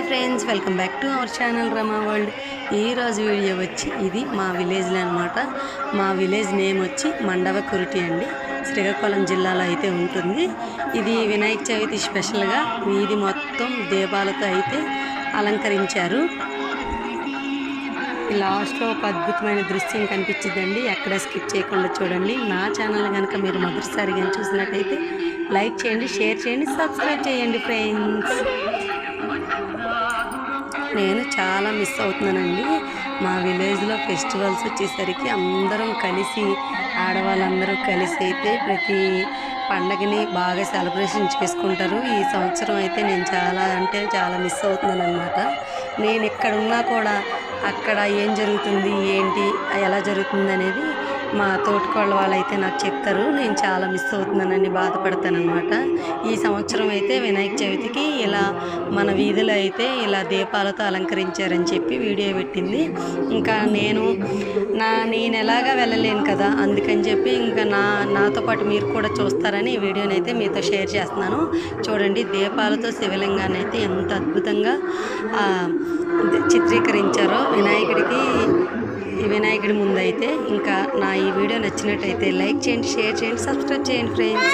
Friends, welcome back to our channel Rama world. ఈరోజు video వచ్చి ఇది మా విలేజ్లో అనమాట. మా విలేజ్ నేమ్ వచ్చి మండవకురుటి అండి. శ్రీకాకుళం జిల్లాలో అయితే ఉంటుంది. ఇది వినాయక చవితి స్పెషల్గా వీధి మొత్తం దీపాలతో అయితే అలంకరించారు. లాస్ట్లో ఒక అద్భుతమైన దృశ్యం కనిపించిందండి. ఎక్కడ స్కిప్ చేయకుండా చూడండి. నా ఛానల్ కనుక మీరు మొదటిసారిగా చూసినట్టయితే లైక్ చేయండి, షేర్ చేయండి, సబ్స్క్రైబ్ చేయండి ఫ్రెండ్స్. నేను చాలా మిస్ అవుతున్నానండి. మా విలేజ్లో ఫెస్టివల్స్ వచ్చేసరికి అందరం కలిసి, ఆడవాళ్ళందరూ కలిసి అయితే ప్రతి పండగని బాగా సెలబ్రేషన్ చేసుకుంటారు. ఈ సంవత్సరం అయితే నేను చాలా మిస్ అవుతున్నాను అనమాట. నేను ఎక్కడున్నా కూడా అక్కడ ఏం జరుగుతుంది, ఏంటి, ఎలా జరుగుతుంది అనేది మా తోటికోళ్ళ వాళ్ళైతే నాకు చెప్తారు. నేను చాలా మిస్ అవుతున్నానని బాధపడతాను అనమాట. ఈ సంవత్సరం అయితే వినాయక చవితికి ఇలా మన వీధిలో అయితే ఇలా దీపాలతో అలంకరించారని చెప్పి వీడియో పెట్టింది. ఇంకా నేను ఎలాగా వెళ్ళలేను కదా, అందుకని చెప్పి ఇంకా నాతో పాటు మీరు కూడా చూస్తారని ఈ వీడియోని అయితే మీతో షేర్ చేస్తున్నాను. చూడండి, దీపాలతో శివలింగాన్ని అయితే ఎంత అద్భుతంగా చిత్రీకరించారో వినాయకుడి ముందైతే. ఇంకా నా ఈ వీడియో నచ్చినట్టయితే లైక్ చేయండి, షేర్ చేయండి, సబ్స్క్రైబ్ చేయండి ఫ్రెండ్స్.